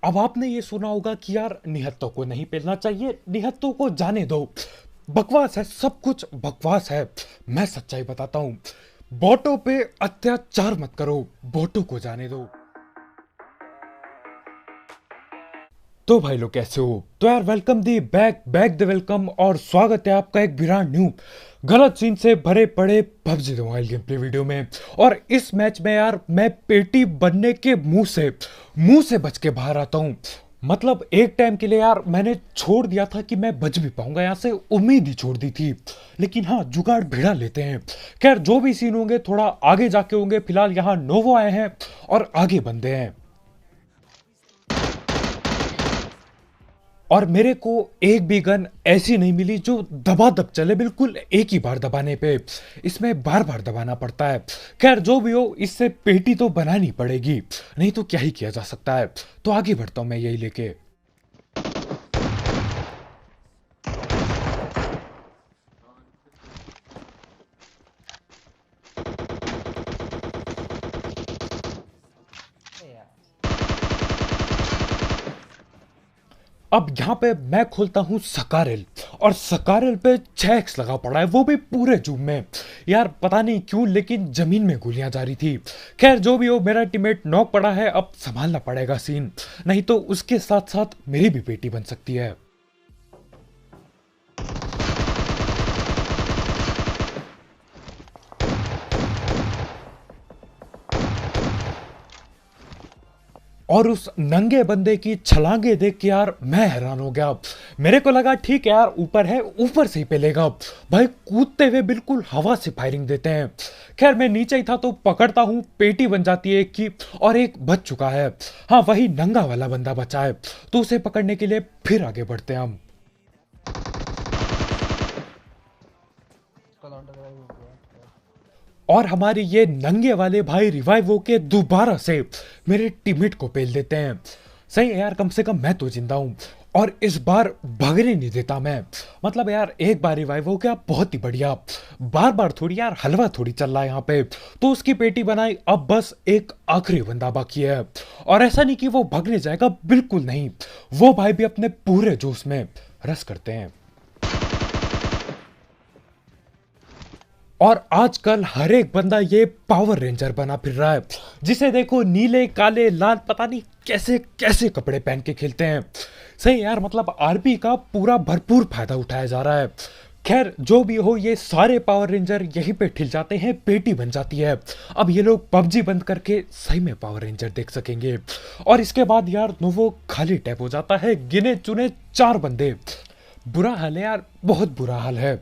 अब आपने ये सुना होगा कि यार निहत्तों को नहीं पेलना चाहिए, निहत्तों को जाने दो। बकवास है, सब कुछ बकवास है। मैं सच्चाई बताता हूँ। बोटो पे अत्याचार मत करो, बोटो को जाने दो। तो भाई लोग कैसे हो? तो यार welcome the back back the welcome और स्वागत है आपका एक ब्रांड न्यू गलत सीन से भरे पड़े PUBG mobile game play video में। और इस मैच में यार मैं पेटी बनने के मुंह से बच के बाहर आता हूँ। मतलब एक टाइम के लिए यार मैंने छोड़ दिया था कि मैं बच भी पाऊंगा, यहाँ से उम्मीद ही छोड़ दी थी। लेकिन हाँ, जुगाड़ भिड़ा लेते हैं। खैर जो भी सीन होंगे थोड़ा आगे जाके होंगे, फिलहाल यहाँ नोवो आए हैं और आगे बंदे हैं। और मेरे को एक भी गन ऐसी नहीं मिली जो दबादब चले, बिल्कुल एक ही बार दबाने पे। इसमें बार बार दबाना पड़ता है। खैर जो भी हो, इससे पेटी तो बनानी पड़ेगी, नहीं तो क्या ही किया जा सकता है। तो आगे बढ़ता हूं मैं यही लेके। अब यहाँ पे मैं खोलता हूँ सकारेल, और सकारेल पे 6x लगा पड़ा है, वो भी पूरे जूम में। यार पता नहीं क्यों, लेकिन जमीन में गोलियां जा रही थी। खैर जो भी हो, मेरा टीममेट नॉक पड़ा है, अब संभालना पड़ेगा सीन, नहीं तो उसके साथ साथ मेरी भी पेटी बन सकती है। और उस नंगे बंदे की छलांगे देख के यार मैं हैरान हो गया। मेरे को लगा ठीक है यार, ऊपर है, ऊपर से ही पेलेगा। भाई कूदते हुए बिल्कुल हवा से फायरिंग देते हैं। खैर मैं नीचे ही था तो पकड़ता हूँ, पेटी बन जाती है एक की, और एक बच चुका है। हाँ, वही नंगा वाला बंदा बचा है, तो उसे पकड़ने के लिए फिर आगे बढ़ते हैं हम। और हमारे ये नंगे वाले भाई रिवाइव होके दोबारा से मेरे टीममेट को पेल देते हैं। सही है यार, कम से कम मैं तो जिंदा हूं। और इस बार भगने नहीं देता मैं। मतलब यार एक बार रिवाइव हो गया, बहुत ही बढ़िया। बार बार थोड़ी यार, हलवा थोड़ी चल रहा है यहाँ पे। तो उसकी पेटी बनाई, अब बस एक आखिरी बंदा बाकी है। और ऐसा नहीं कि वो भगने जाएगा, बिल्कुल नहीं। वो भाई भी अपने पूरे जोश में रस करते हैं। और आजकल हर एक बंदा ये पावर रेंजर बना फिर रहा है, जिसे देखो नीले काले लाल पता नहीं कैसे कैसे कपड़े पहन के खेलते हैं। सही यार, मतलब आरपी का पूरा भरपूर फायदा उठाया जा रहा है। खैर जो भी हो, ये सारे पावर रेंजर यहीं पे ठिल जाते हैं, पेटी बन जाती है। अब ये लोग पबजी बंद करके सही में पावर रेंजर देख सकेंगे। और इसके बाद यार नोवो खाली टैप हो जाता है, गिने चुने 4 बंदे। बुरा हाल है यार, बहुत बुरा हाल है,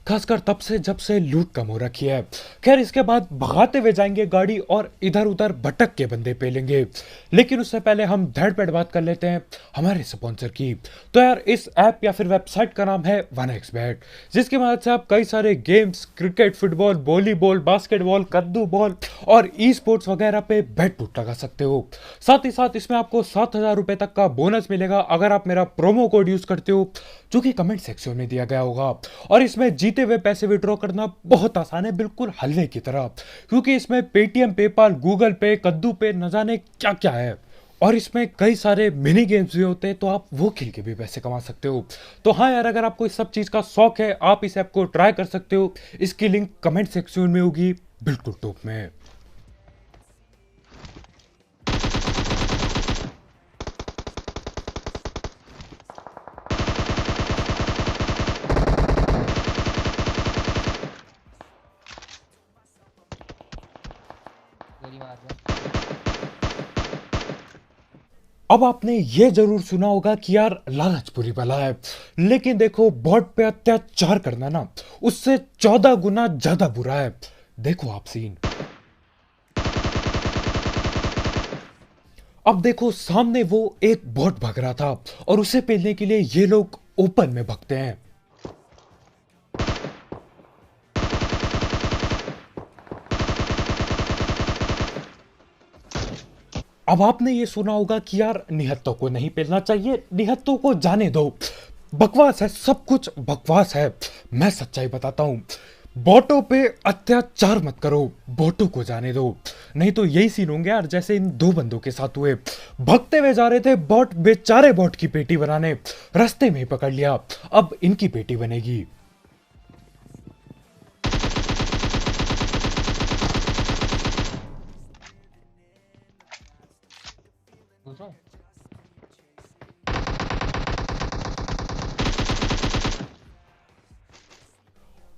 खासकर तब से जब से लूट कम हो रखी है। खैर इसके बाद भगाते हुए जाएंगे गाड़ी और इधर उधर भटक के बंदे पेलेंगे। लेकिन उससे पहले हम धड़ पेड़ बात कर लेते हैं हमारे स्पॉन्सर की। तो यार इस ऐप या फिर वेबसाइट का नाम है 1xBet, जिसकी मदद से आप कई सारे games, cricket, football, volleyball, basketball, कद्दू बॉल और ई स्पोर्ट्स वगैरह पे बेट बूट लगा सकते हो। साथ ही साथ इसमें आपको 7,000 रुपए तक का बोनस मिलेगा अगर आप मेरा प्रोमो कोड यूज करते हो, जो कि कमेंट सेक्शन में दिया गया होगा। और इसमें जीते हुए पैसे विड्रॉ करना बहुत आसान है, बिल्कुल हलवे की तरह, क्योंकि इसमें पेटीएम, पेपाल, गूगल पे, कद्दू पे, न जाने क्या क्या है। और इसमें कई सारे मिनी गेम्स भी होते हैं, तो आप वो खेल के भी पैसे कमा सकते हो। तो हाँ यार, अगर आपको इस सब चीज का शौक है, आप इस ऐप को ट्राई कर सकते हो। इसकी लिंक कमेंट सेक्शन में होगी, बिल्कुल टॉप में। गोली मार दो। अब आपने ये जरूर सुना होगा कि यार लालच बुरी बला है, लेकिन देखो बॉट पे अत्याचार करना ना, उससे 14 गुना ज्यादा बुरा है। देखो आप सीन। अब देखो सामने वो एक बॉट भाग रहा था, और उसे पेलने के लिए ये लोग ओपन में भगते हैं। अब आपने ये सुना होगा कि यार निहत्तों को नहीं पेलना चाहिए, निहत्तों को जाने दो। बकवास है, सब कुछ बकवास है। मैं सच्चाई बताता हूं। बोटो पे अत्याचार मत करो, बोटो को जाने दो, नहीं तो यही सीन होंगे यार जैसे इन दो बंदों के साथ हुए। भगते हुए जा रहे थे बॉट, बेचारे बॉट की पेटी बनाने, रास्ते में ही पकड़ लिया, अब इनकी पेटी बनेगी।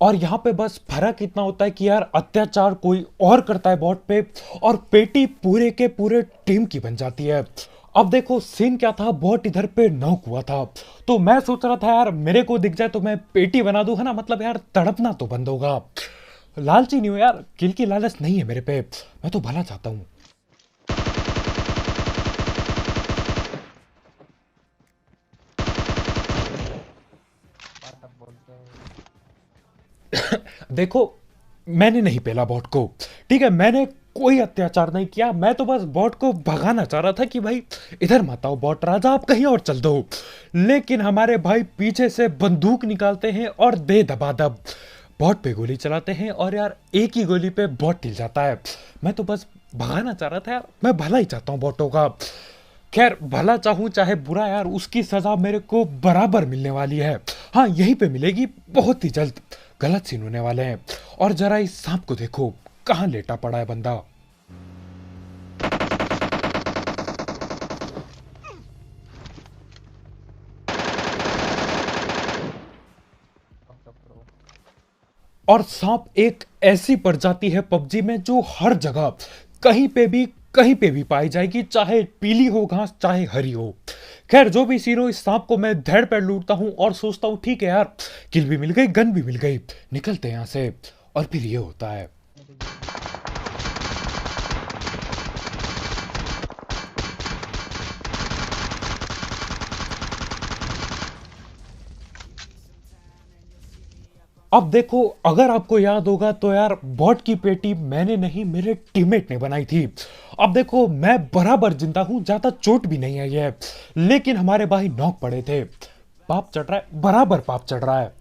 और यहां पे बस फर्क इतना होता है कि यार अत्याचार कोई और करता है बॉट पे, और पेटी पूरे के पूरे टीम की बन जाती है। अब देखो सीन क्या था, बॉट इधर पे नॉक हुआ था, तो मैं सोच रहा था यार मेरे को दिख जाए तो मैं पेटी बना दूं, है ना, मतलब यार तड़पना तो बंद होगा। लालची नहीं हूं यार, किल की लालच नहीं है मेरे पे, मैं तो भला चाहता हूं। देखो मैंने नहीं पेला बॉट को, ठीक है, मैंने कोई अत्याचार नहीं किया, मैं तो बस बॉट को भगाना चाह रहा था कि भाई इधर मत आओ बॉट राजा, आप कहीं और चल दो। लेकिन हमारे भाई पीछे से बंदूक निकालते हैं और दे दबादब बॉट पे गोली चलाते हैं, और यार एक ही गोली पे बॉट हिल जाता है। मैं तो बस भगाना चाह रहा था यार, मैं भला ही चाहता हूँ बॉटों का। खैर भला चाहूं चाहे बुरा यार, उसकी सजा मेरे को बराबर मिलने वाली है। हाँ यहीं पे मिलेगी बहुत ही जल्द, गलत सीन होने वाले हैं। और जरा इस सांप को देखो, कहां लेटा पड़ा है बंदा। और सांप एक ऐसी प्रजाति है पबजी में जो हर जगह कहीं पे भी पाई जाएगी, चाहे पीली हो घास चाहे हरी हो। खैर जो भी सीन हो, इस सांप को मैं धड़ पैर लूटता हूं और सोचता हूं ठीक है यार, किल भी मिल गई, गन भी मिल गई, निकलते हैं यहां से। और फिर ये होता है। अब देखो अगर आपको याद होगा तो यार बॉट की पेटी मैंने नहीं, मेरे टीममेट ने बनाई थी। अब देखो मैं बराबर जिंदा हूं, ज्यादा चोट भी नहीं आई है, लेकिन हमारे भाई नॉक पड़े थे। पाप चढ़ रहा है, बराबर पाप चढ़ रहा है।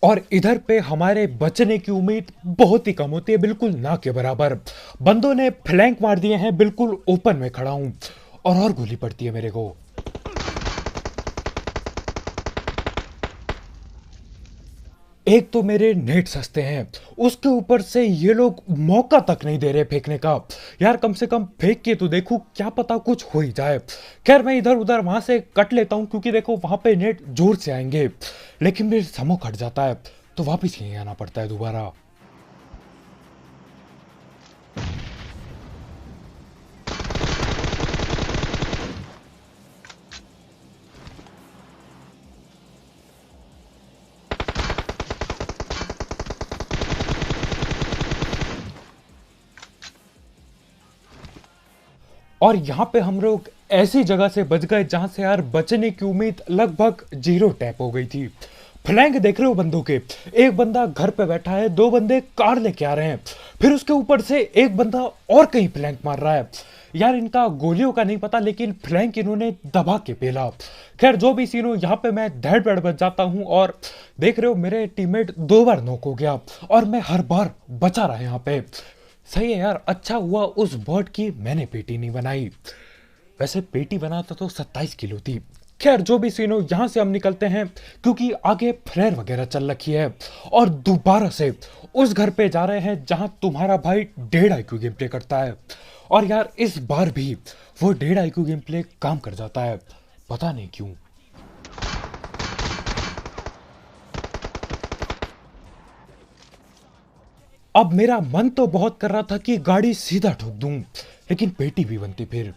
और इधर पे हमारे बचने की उम्मीद बहुत ही कम होती है, बिल्कुल ना के बराबर। बंदों ने फ्लैंक मार दिए हैं, बिल्कुल ओपन में खड़ा हूं, और गोली पड़ती है मेरे को। एक तो मेरे नेट सस्ते हैं, उसके ऊपर से ये लोग मौका तक नहीं दे रहे फेंकने का। यार कम से कम फेंक के तो देखूं, क्या पता कुछ हो ही जाए। खैर मैं इधर उधर वहां से कट लेता हूं, क्योंकि देखो वहां पे नेट जोर से आएंगे, लेकिन फिर समो कट जाता है, तो वापिस यहीं आना पड़ता है दोबारा। और यहां पे हम लोग ऐसी जगह से बच गए जहां से यार बचने की उम्मीद लगभग जीरो टैप हो गई थी। फ्लैंक देख रहे हो बंदों के, एक बंदा घर पे बैठा है, दो बंदे कार लेके आ रहे हैं, फिर उसके ऊपर से एक बंदा और कहीं फ्लैंक मार रहा है। यार इनका गोलियों का नहीं पता, लेकिन फ्लैंक इन्होंने दबा के पेला। खैर जो भी सीन हो, यहाँ पे मैं धड़ पैड़ बच जाता हूँ, और देख रहे हो मेरे टीममेट दो बार नॉक हो गया, और मैं हर बार बचा रहा यहाँ पे। सही है यार, अच्छा हुआ उस बर्ड की मैंने पेटी नहीं बनाई, वैसे पेटी बनाता तो 27 किलो थी। खैर जो भी सीन हो, यहां से हम निकलते हैं, क्योंकि आगे फ्लेयर वगैरह चल रखी है, और दोबारा से उस घर पे जा रहे हैं जहां तुम्हारा भाई 1.5 IQ गेम प्ले करता है। और यार इस बार भी वो 1.5 IQ गेम प्ले काम कर जाता है, पता नहीं क्यों। अब मेरा मन तो बहुत कर रहा था कि गाड़ी सीधा ठोक दूं, लेकिन पेटी भी बनती फिर।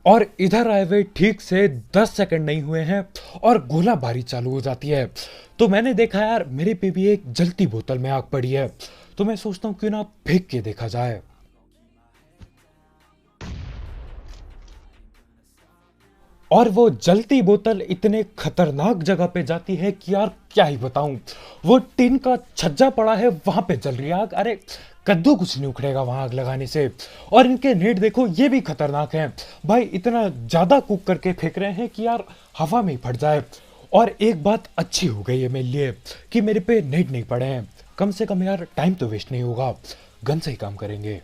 और इधर आए हुए ठीक से 10 सेकंड नहीं हुए हैं और गोलाबारी चालू हो जाती है। तो मैंने देखा यार मेरे पे भी एक जलती बोतल में आग पड़ी है, तो मैं सोचता हूँ क्यों ना फेंक के देखा जाए। और वो जलती बोतल इतने खतरनाक जगह पे जाती है कि यार क्या ही बताऊं। वो टिन का छज्जा पड़ा है, वहां पे जल रही है आग। अरे कद्दू कुछ नहीं उखड़ेगा वहां आग लगाने से। और इनके नेट देखो, ये भी खतरनाक हैं भाई, इतना ज्यादा कुक करके फेंक रहे हैं कि यार हवा में ही फट जाए। और एक बात अच्छी हो गई है मेरे लिए कि मेरे पे नेट नहीं पड़े हैं, कम से कम यार टाइम तो वेस्ट नहीं होगा, गन से ही काम करेंगे।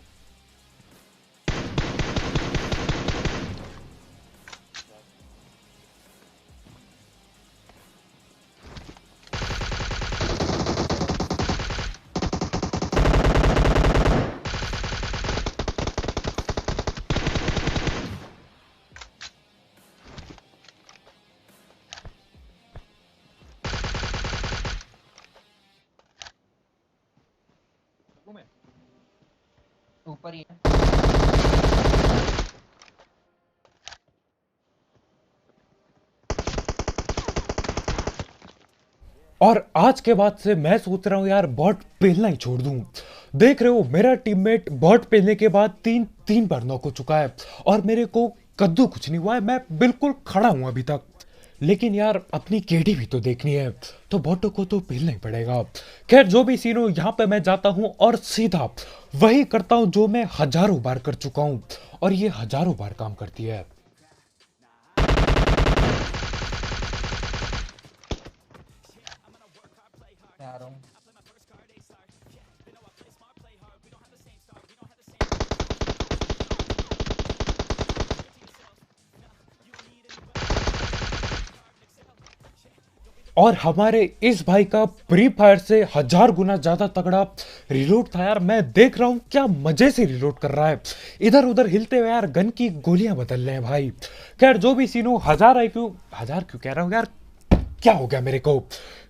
ऊपर ही है। और आज के बाद से मैं सोच रहा हूँ यार बॉट पेलना ही छोड़ दूं। देख रहे हो मेरा टीममेट बॉट पेलने के बाद तीन तीन बार नॉक हो चुका है और मेरे को कद्दू कुछ नहीं हुआ है, मैं बिल्कुल खड़ा हूं अभी तक। लेकिन यार अपनी केडी भी तो देखनी है, तो बॉटों को तो पेलना ही पड़ेगा। खैर जो भी सीन हो, यहाँ पे मैं जाता हूँ और सीधा वही करता हूँ जो मैं हजारों बार कर चुका हूँ, और ये हजारों बार काम करती है। मैं आ रहा हूँ। और हमारे इस भाई का प्री फायर से 1000 गुना ज्यादा तगड़ा रिलोड था यार। मैं देख रहा हूँ क्या मजे से रिलोड कर रहा है, इधर उधर हिलते हुए यार गन की गोलियां बदल रहे हैं भाई। खैर जो भी सीन हो, 1000 IQ, 1000 क्यों कह रहा हूँ यार, क्या हो गया मेरे को,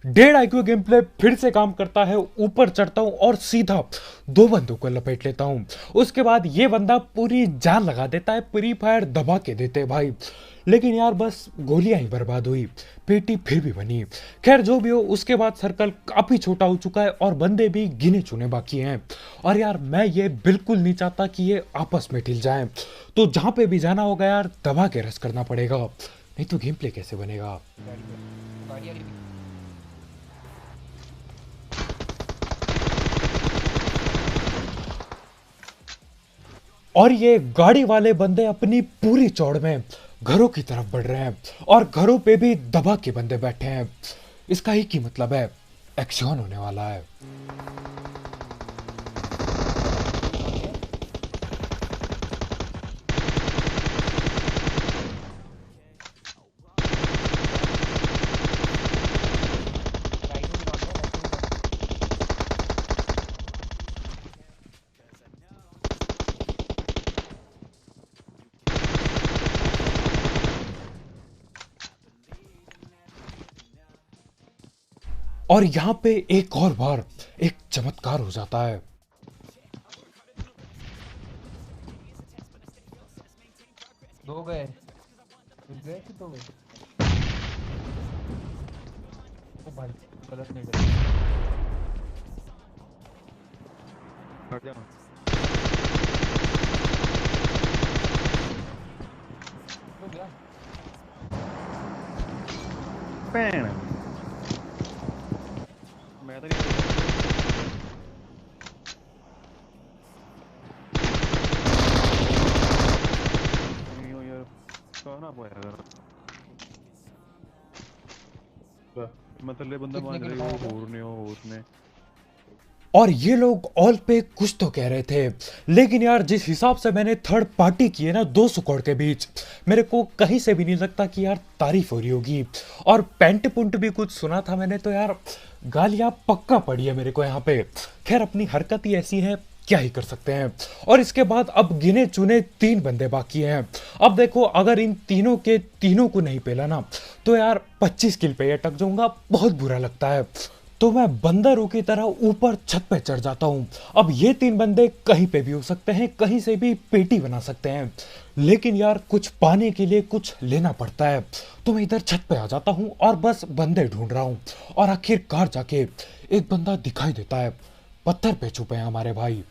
1.5 IQ गेम प्ले फिर से काम करता है। ऊपर चढ़ता हूँ और सीधा दो बंदों को लपेट लेता हूँ। उसके बाद ये बंदा पूरी जान लगा देता है, प्री फायर दबा के देते भाई। लेकिन यार बस गोलियां ही बर्बाद हुई, पेटी फिर भी बनी। खैर जो भी हो, उसके बाद सर्कल काफी छोटा हो चुका है और बंदे भी गिने चुने बाकी हैं। और यार मैं ये बिल्कुल नहीं चाहता कि ये आपस में ठिल जाएं, तो जहां पे भी जाना होगा यार दबा के रस करना पड़ेगा, नहीं तो गेम प्ले कैसे बनेगा। गाड़ी आ रही है। और ये गाड़ी वाले बंदे अपनी पूरी चौड़ में घरों की तरफ बढ़ रहे हैं और घरों पे भी दबा के बंदे बैठे हैं। इसका ही की मतलब है एक्शन होने वाला है। राइट में भी नॉक है, लेफ्ट में भी नॉक। और यहाँ पे एक और बार एक चमत्कार हो जाता है। दो गए। फिर गए कि दो गए? ओ भाई, गलत नहीं गए। हट जा। हो गया। पैन मैं तो नहीं नहीं यार कहना पड़ेगा मतलब ले बंदा कितने मान किल रहे खाए हो थे? होरने हो उसने। और ये लोग ऑल पे कुछ तो कह रहे थे, लेकिन यार जिस हिसाब से मैंने थर्ड पार्टी की है ना 200 करोड़ के बीच, मेरे को कहीं से भी नहीं लगता कि यार तारीफ हो रही होगी। और पेंट पुंट भी कुछ सुना था मैंने, तो यार गालियां पक्का पड़ी है मेरे को यहाँ पे। खैर अपनी हरकत ही ऐसी है, क्या ही कर सकते हैं। और इसके बाद अब गिने चुने 3 बंदे बाकी हैं। अब देखो अगर इन तीनों के तीनों को नहीं पेला ना, तो यार 25 किल पे अटक जाऊंगा, बहुत बुरा लगता है। तो मैं बंदरों की तरह ऊपर छत पे चढ़ जाता हूँ। अब ये 3 बंदे कहीं पे भी हो सकते हैं, कहीं से भी पेटी बना सकते हैं, लेकिन यार कुछ पाने के लिए कुछ लेना पड़ता है। तो मैं इधर छत पे आ जाता हूँ और बस बंदे ढूंढ रहा हूँ, और आखिरकार जाके एक बंदा दिखाई देता है। पत्थर पे छुपे हैं हमारे भाई।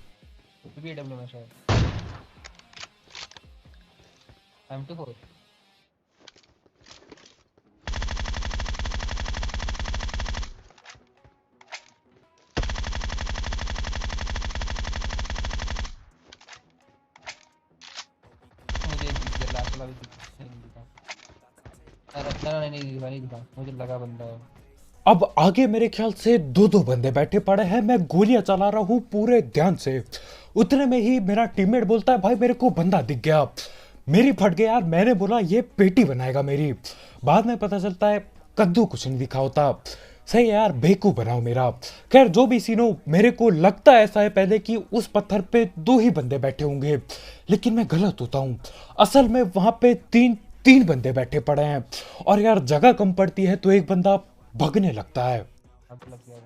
BW में शायद M24 मुझे ये लास्ट वाला भी नहीं दिखा। नहीं दिखा, नहीं दिखा, मुझे लगा बंदा है। अब आगे मेरे ख्याल से 2-2 बंदे बैठे पड़े हैं। मैं गोलियां चला रहा हूँ पूरे ध्यान से। उतने में ही मेरा टीममेट बोलता है, भाई मेरे को बंदा दिख गया। मेरी फट गया यार, मैंने बोला ये पेटी बनाएगा मेरी। बाद में पता चलता है कद्दू कुछ नहीं दिखा होता। सही है यार, बेवकूफ बनाओ मेरा। खैर जो भी सीन हो, मेरे को लगता ऐसा है पहले कि उस पत्थर पे 2 ही बंदे बैठे होंगे, लेकिन मैं गलत होता हूँ। असल में वहां पे तीन बंदे बैठे पड़े हैं, और यार जगह कम पड़ती है तो एक बंदा भगने लगता है। अब लग गया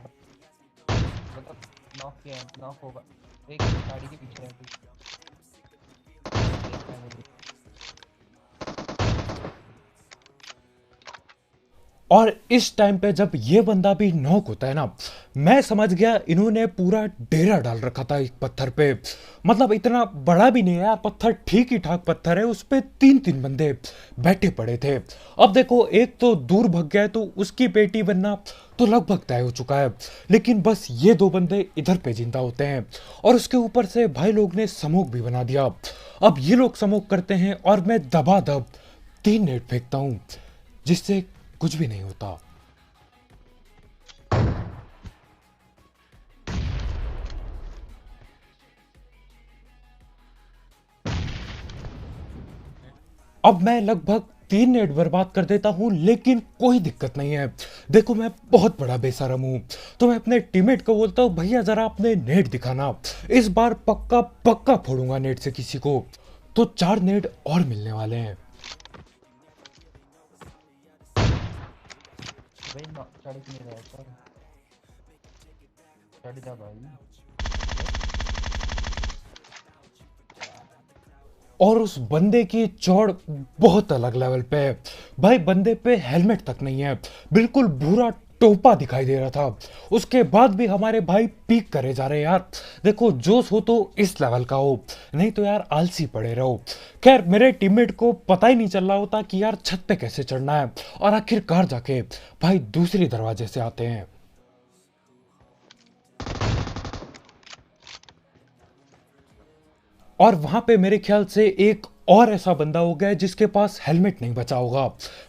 मतलब नॉक किया, नॉक होगा। एक गाड़ी के पीछे है कुछ। और इस टाइम पे जब ये बंदा भी नॉक होता है ना, मैं समझ गया इन्होंने पूरा डेरा डाल रखा था एक पत्थर पे। मतलब इतना बड़ा भी नहीं है यार, पत्थर ठीक ही ठाक पत्थर है, उस पे 3 बंदे बैठे पड़े थे। अब देखो एक तो दूर भग गया है, तो उसकी पेटी बनना तो लगभग तय हो चुका है, लेकिन बस ये 2 बंदे इधर पे जिंदा होते हैं। और उसके ऊपर से भाई लोग ने स्मोक भी बना दिया। अब ये लोग स्मोक करते हैं और मैं दबादब 3 नेट फेंकता हूं, जिससे कुछ भी नहीं होता। अब मैं लगभग 3 नेट बर्बाद कर देता हूं, लेकिन कोई दिक्कत नहीं है। देखो मैं बहुत बड़ा बेशरम हूं, तो मैं अपने टीममेट को बोलता हूं, भैया जरा अपने नेट दिखाना, इस बार पक्का पक्का फोड़ूंगा नेट से किसी को। तो 4 नेट और मिलने वाले हैं। भाई चढ़ के नहीं रहा, चढ़ जा भाई। और उस बंदे की चौड़ बहुत अलग लेवल पे है भाई। बंदे पे हेलमेट तक नहीं है, बिल्कुल भूरा टोपा दिखाई दे रहा था। उसके बाद भी हमारे भाई पीक करे जा रहे हैं यार। देखो जोश हो तो इस लेवल का हो, नहीं तो यार आलसी पड़े रहो। खैर मेरे टीममेट को पता ही नहीं चल रहा होता कि यार छत पे कैसे चढ़ना है, और आखिरकार जाके भाई दूसरे दरवाजे से आते हैं। और वहां पे मेरे ख्याल से एक और ऐसा बंदा हो गया जिसके पास हेलमेट नहीं बचा होगा।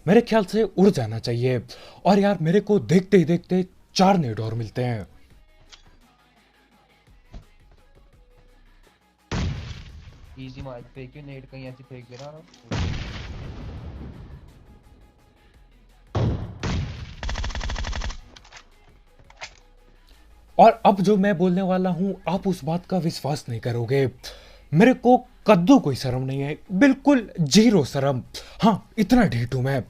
मेरे ख्याल से उड़ जाना चाहिए। और यार मेरे को देखते ही देखते 4 नेट और मिलते हैं। इजी मार फेंकियो, नेट कहीं ऐसी फेंक दे रहा। और अब जो मैं बोलने वाला हूं आप उस बात का विश्वास नहीं करोगे। मेरे को कद्दू कोई शर्म नहीं है, बिल्कुल 0 शर्म। हाँ इतना ढीठ हूं मैं।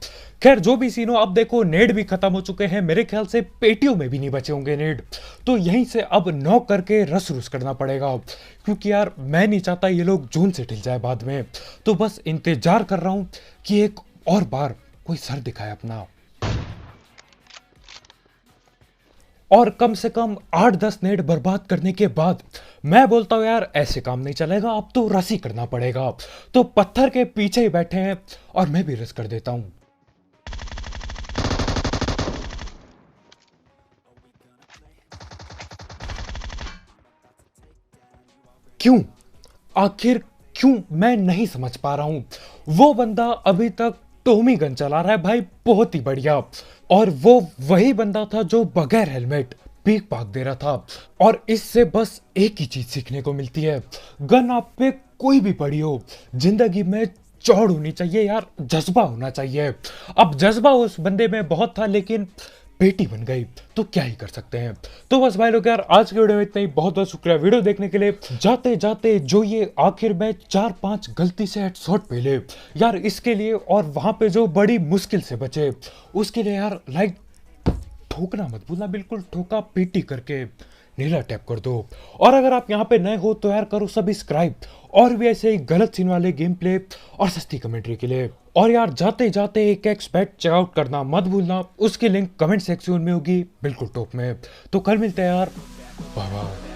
खैर जो भी सीन हो, अब देखो नेट भी खत्म हो चुके हैं, मेरे ख्याल से पेटियों में भी नहीं बचे होंगे नेट। तो यहीं से अब नॉक करके रस रुस करना पड़ेगा, क्योंकि यार मैं नहीं चाहता ये लोग जून से ढिल जाए बाद में। तो बस इंतजार कर रहा हूं कि एक और बार कोई सर दिखाए अपना। और कम से कम 8-10 नेट बर्बाद करने के बाद मैं बोलता हूं यार ऐसे काम नहीं चलेगा, अब तो रसी करना पड़ेगा। तो पत्थर के पीछे ही बैठे हैं और मैं भी रस कर देता हूं। क्यों, आखिर क्यों, मैं नहीं समझ पा रहा हूं। वो बंदा अभी तक टोमी गन चला रहा है भाई, बहुत ही बढ़िया। और वो वही बंदा था जो बगैर हेलमेट पीक पाक दे रहा था। और इससे बस एक ही चीज सीखने को मिलती है, गन आप पे कोई भी पड़ी हो, जिंदगी में चौड़ होनी चाहिए यार, जज्बा होना चाहिए। अब जज्बा उस बंदे में बहुत था, लेकिन बेटी बन गई, तो क्या ही कर सकते हैं। तो बस भाई लोग यार आज के वीडियो में इतना ही। बहुत बहुत शुक्रिया वीडियो देखने के लिए। जाते जाते जो ये आखिर में 4-5 गलती से हेडशॉट पे ले यार, इसके लिए और वहां पे जो बड़ी मुश्किल से बचे उसके लिए यार लाइक ठोकना मत भूलना, बिल्कुल ठोका पीटी करके नीला टैप कर दो। और अगर आप यहाँ पे नए हो तो यार करो सब्सक्राइब, और भी ऐसे ही गलत सीन वाले गेम प्ले और सस्ती कमेंट्री के लिए। और यार जाते जाते एक एक्सपेक्ट चेकआउट करना मत भूलना, उसकी लिंक कमेंट सेक्शन में होगी बिल्कुल टॉप में। तो कल मिलते हैं यार, बाय बाय।